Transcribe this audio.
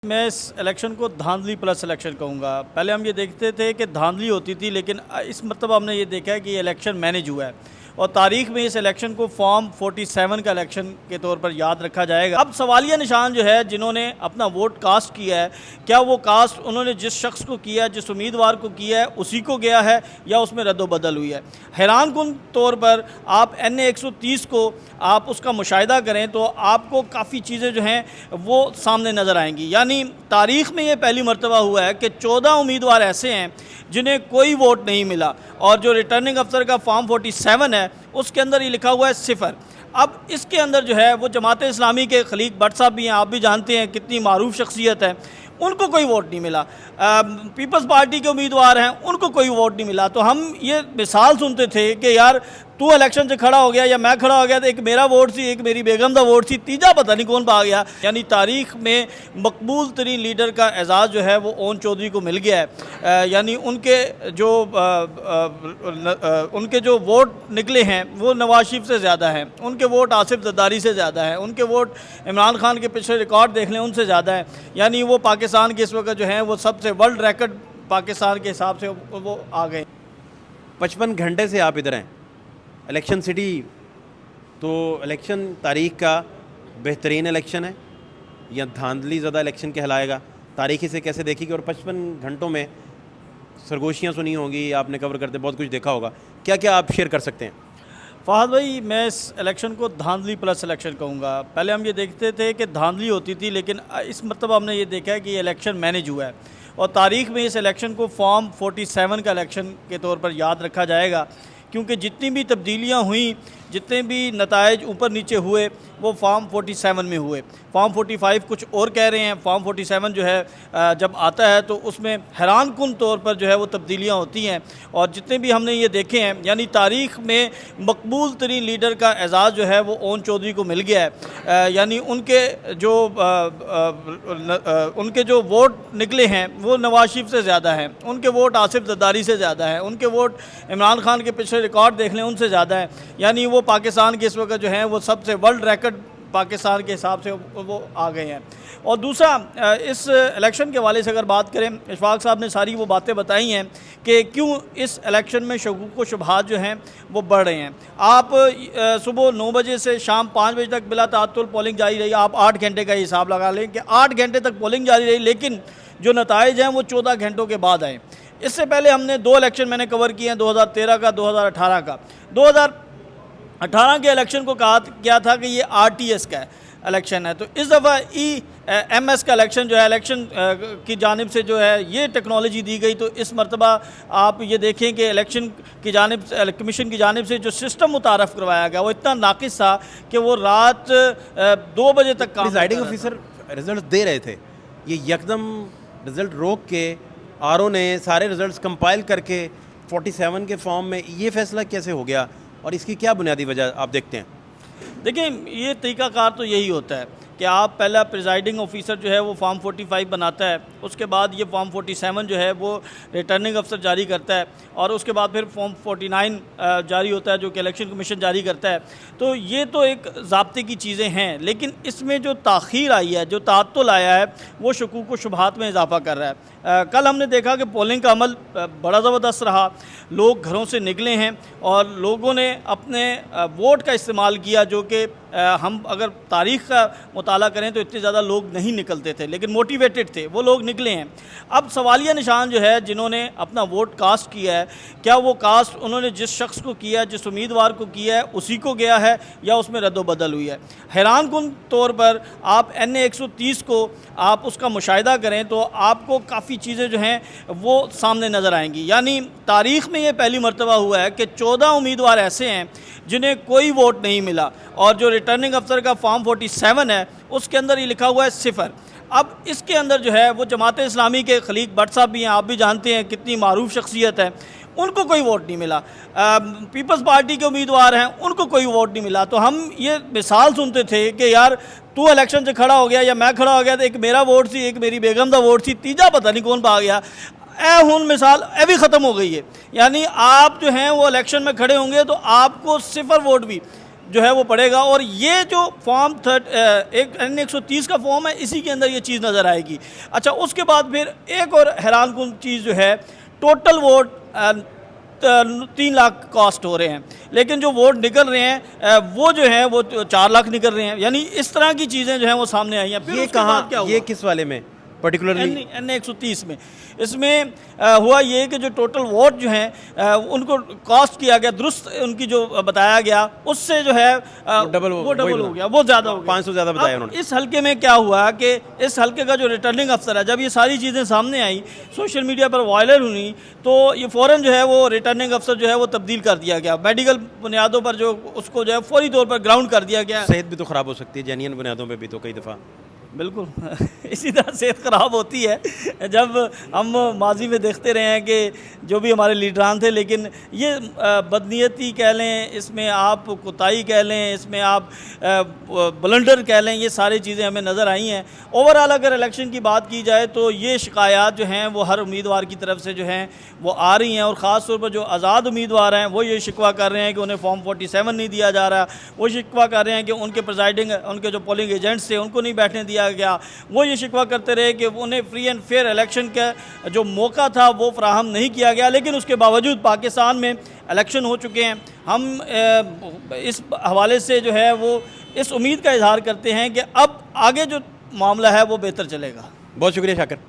میں اس الیکشن کو دھاندلی plus election کہوں گا۔ پہلے ہم یہ دیکھتے تھے کہ دھاندلی ہوتی تھی، لیکن اس مرتبہ ہم نے یہ دیکھا ہے کہ یہ الیکشن مینیج ہوا ہے اور تاریخ میں اس الیکشن کو فارم 47 کا الیکشن کے طور پر یاد رکھا جائے گا۔ اب سوالیہ نشان جو ہے، جنہوں نے اپنا ووٹ کاسٹ کیا ہے، کیا وہ کاسٹ انہوں نے جس شخص کو کیا ہے، جس امیدوار کو کیا ہے، اسی کو گیا ہے یا اس میں رد و بدل ہوئی ہے؟ حیران کن طور پر آپ NA 130 کو آپ اس کا مشاہدہ کریں تو آپ کو کافی چیزیں جو ہیں وہ سامنے نظر آئیں گی۔ یعنی تاریخ میں یہ پہلی مرتبہ ہوا ہے کہ 14 امیدوار ایسے ہیں جنہیں کوئی ووٹ نہیں ملا، اور جو ریٹرننگ افسر کا فارم 47 ہے اس کے اندر یہ لکھا ہوا ہے 0۔ اب اس کے اندر جو ہے وہ جماعت اسلامی کے خلیق بٹ صاحب بھی ہیں، آپ بھی جانتے ہیں کتنی معروف شخصیت ہے، ان کو کوئی ووٹ نہیں ملا۔ پیپلز پارٹی کے امیدوار ہیں، ان کو کوئی ووٹ نہیں ملا۔ تو ہم یہ مثال سنتے تھے کہ یار تو الیکشن سے کھڑا ہو گیا یا میں کھڑا ہو گیا، تو ایک میرا ووٹ سی، ایک میری بیگم دا ووٹ سی، تیجا پتہ نہیں کون پا گیا۔ یعنی تاریخ میں مقبول ترین لیڈر کا اعزاز جو ہے وہ اون چودھری کو مل گیا ہے۔ یعنی ان کے جو ووٹ نکلے ہیں وہ نواز شریف سے زیادہ ہیں، ان کے ووٹ آصف زرداری سے زیادہ ہیں، ان کے ووٹ عمران خان کے پچھلے ریکارڈ دیکھ لیں ان سے زیادہ ہیں۔ یعنی وہ پاکستان کے اس وقت جو ہیں وہ سب سے ورلڈ ریکارڈ پاکستان کے حساب سے وہ آ گئے۔ 55 گھنٹے سے آپ ادھر ہیں الیکشن سٹی، تو الیکشن تاریخ کا بہترین الیکشن ہے یا دھاندلی زدہ الیکشن کہلائے گا؟ تاریخی سے کیسے دیکھی گی؟ اور 55 گھنٹوں میں سرگوشیاں سنی ہوں گی، آپ نے کور کرتے بہت کچھ دیکھا ہوگا، کیا کیا آپ شیئر کر سکتے ہیں؟ فہد بھائی، میں اس الیکشن کو دھاندلی پلس الیکشن کہوں گا۔ پہلے ہم یہ دیکھتے تھے کہ دھاندلی ہوتی تھی، لیکن اس مرتبہ ہم نے یہ دیکھا ہے کہ یہ الیکشن مینیج ہوا ہے اور تاریخ میں اس الیکشن کو فارم 47 کا الیکشن کے طور پر یاد رکھا جائے گا، کیونکہ جتنی بھی تبدیلیاں ہوئیں، جتنے بھی نتائج اوپر نیچے ہوئے، وہ فارم 47 میں ہوئے۔ فارم 45 کچھ اور کہہ رہے ہیں، فارم 47 جو ہے جب آتا ہے تو اس میں حیران کن طور پر جو ہے وہ تبدیلیاں ہوتی ہیں، اور جتنے بھی ہم نے یہ دیکھے ہیں، یعنی تاریخ میں مقبول ترین لیڈر کا اعزاز جو ہے وہ اون چودھری کو مل گیا ہے۔ یعنی ان کے جو ووٹ نکلے ہیں وہ نواز شریف سے زیادہ ہیں، ان کے ووٹ آصف زرداری سے زیادہ ہیں، ان کے ووٹ عمران خان کے پچھلے ریکارڈ دیکھ لیں ان سے زیادہ ہیں۔ یعنی وہ پاکستان کے اس وقت جو ہیں وہ سب سے ورلڈ ریکارڈ پاکستان کے حساب سے وہ آ گئے ہیں۔ اور دوسرا، اس الیکشن کے حوالے سے اگر بات کریں، اشفاق صاحب نے ساری وہ باتیں بتائی ہیں کہ کیوں اس الیکشن میں شکوک و شبہات جو ہیں وہ بڑھ رہے ہیں۔ آپ صبح 9 بجے سے شام 5 بجے تک بلا تعطل پولنگ جاری رہی، آپ 8 گھنٹے کا حساب لگا لیں کہ 8 گھنٹے تک پولنگ جاری رہی، لیکن جو نتائج ہیں وہ 14 گھنٹوں کے بعد آئے۔ اس سے پہلے ہم نے 2 الیکشن میں نے کور کیے ہیں، 2013 کا، 2018 کا۔ 2018 کے الیکشن کو کہا کیا تھا کہ یہ RTS کا الیکشن ہے، تو اس دفعہ EMS کا الیکشن جو ہے، الیکشن کی جانب سے جو ہے یہ ٹیکنالوجی دی گئی۔ تو اس مرتبہ آپ یہ دیکھیں کہ الیکشن کی جانب کمیشن کی جانب سے جو سسٹم متعارف کروایا گیا وہ اتنا ناقص تھا کہ وہ رات 2 بجے تک کام پریزائڈنگ آفیسر رزلٹس دے رہے تھے، یہ یکدم رزلٹ روک کے RO نے سارے رزلٹس کمپائل کر کے 47 کے فارم میں یہ فیصلہ کیسے ہو گیا، اور اس کی کیا بنیادی وجہ آپ دیکھتے ہیں؟ دیکھیں، یہ طریقہ کار تو یہی ہوتا ہے کہ آپ پہلا پریزائڈنگ آفیسر جو ہے وہ فارم 45 بناتا ہے، اس کے بعد یہ فارم 47 جو ہے وہ ریٹرننگ افسر جاری کرتا ہے، اور اس کے بعد پھر فارم 49 جاری ہوتا ہے جو کہ الیکشن کمیشن جاری کرتا ہے۔ تو یہ تو ایک ضابطے کی چیزیں ہیں، لیکن اس میں جو تاخیر آئی ہے، جو تعطل آیا ہے، وہ شکوک و شبہات میں اضافہ کر رہا ہے۔ کل ہم نے دیکھا کہ پولنگ کا عمل بڑا زبردست رہا، لوگ گھروں سے نکلے ہیں اور لوگوں نے اپنے ووٹ کا استعمال کیا، جو کہ ہم اگر تاریخ کا مطالعہ کریں تو اتنے زیادہ لوگ نہیں نکلتے تھے، لیکن موٹیویٹڈ تھے، وہ لوگ نکلے ہیں۔ اب سوالیہ نشان جو ہے، جنہوں نے اپنا ووٹ کاسٹ کیا ہے، کیا وہ کاسٹ انہوں نے جس شخص کو کیا ہے، جس امیدوار کو کیا ہے، اسی کو گیا ہے یا اس میں رد و بدل ہوئی ہے؟ حیران کن طور پر آپ NA 130 کو آپ اس کا مشاہدہ کریں تو آپ کو کافی چیزیں جو ہیں وہ سامنے نظر آئیں گی۔ یعنی تاریخ میں یہ پہلی مرتبہ ہوا ہے کہ 14 امیدوار ایسے ہیں جنہیں کوئی ووٹ نہیں ملا، اور جو ریٹرننگ افسر کا فارم 47 ہے اس کے اندر یہ لکھا ہوا ہے 0۔ اب اس کے اندر جو ہے وہ جماعت اسلامی کے خلیق بٹ صاحب بھی ہیں، آپ بھی جانتے ہیں کتنی معروف شخصیت ہے، ان کو کوئی ووٹ نہیں ملا۔ پیپلز پارٹی کے امیدوار ہیں، ان کو کوئی ووٹ نہیں ملا۔ تو ہم یہ مثال سنتے تھے کہ یار تو الیکشن سے کھڑا ہو گیا یا میں کھڑا ہو گیا، تو ایک میرا ووٹ سی، ایک میری بیگم دا ووٹ سی، تیجا پتہ نہیں کون پا گیا۔ ہن مثال بھی ختم ہو گئی ہے۔ یعنی آپ جو ہیں وہ الیکشن میں کھڑے ہوں گے تو آپ کو 0 ووٹ بھی جو ہے وہ پڑے گا، اور یہ جو فارم N130 کا فارم ہے اسی کے اندر یہ چیز نظر آئے گی۔ اچھا اس کے بعد پھر ایک اور حیران کن چیز جو ہے، ٹوٹل ووٹ 3 لاکھ کاسٹ ہو رہے ہیں، لیکن جو ووٹ نکل رہے ہیں وہ جو ہیں وہ 4 لاکھ نکل رہے ہیں، یعنی اس طرح کی چیزیں جو ہیں وہ سامنے آئی ہیں۔ پھر یہ اس کے بعد کیا کہاں، ہوا؟ یہ کس والے میں پرٹیکولرلی؟ N130 میں اس میں ہوا یہ کہ جو ٹوٹل ووٹ جو ہیں ان کو کاسٹ کیا گیا، درست ان کی جو بتایا گیا اس سے جو ہے وہ ڈبل ہو گیا، بہت زیادہ ہو گیا، 500 زیادہ بتایا اب انہوں نے۔ اس حلقے میں کیا ہوا کہ اس حلقے کا جو ریٹرننگ افسر ہے، جب یہ ساری چیزیں سامنے آئیں، سوشل میڈیا پر وائرل ہوئی، تو یہ فوراً جو ہے وہ ریٹرننگ افسر جو ہے وہ تبدیل کر دیا گیا، میڈیکل بنیادوں پر جو اس کو جو ہے فوری طور پر گراؤنڈ کر دیا گیا۔ صحت بھی تو خراب ہو سکتی ہے جینین بنیادوں پہ بھی تو کئی دفعہ۔ بالکل اسی طرح صحت خراب ہوتی ہے جب ہم ماضی میں دیکھتے رہے ہیں کہ جو بھی ہمارے لیڈران تھے، لیکن یہ بدنیتی کہہ لیں، اس میں آپ کوتاہی کہہ لیں، اس میں آپ بلنڈر کہہ لیں، یہ ساری چیزیں ہمیں نظر آئی ہیں۔ اوورآل اگر الیکشن کی بات کی جائے تو یہ شکایات جو ہیں وہ ہر امیدوار کی طرف سے جو ہیں وہ آ رہی ہیں، اور خاص طور پر جو آزاد امیدوار ہیں وہ یہ شکوہ کر رہے ہیں کہ انہیں فارم 47 نہیں دیا جا رہا، وہ شکوہ کر رہے ہیں کہ ان کے پریزائڈنگ، ان کے جو پولنگ ایجنٹس تھے ان کو نہیں بیٹھنے دیا گیا، وہ یہ شکوہ کرتے رہے کہ انہیں فری اینڈ فیئر الیکشن کا جو موقع تھا وہ فراہم نہیں کیا گیا، لیکن اس کے باوجود پاکستان میں الیکشن ہو چکے ہیں۔ ہم اس حوالے سے جو ہے وہ اس امید کا اظہار کرتے ہیں کہ اب آگے جو معاملہ ہے وہ بہتر چلے گا۔ بہت شکریہ شاکر۔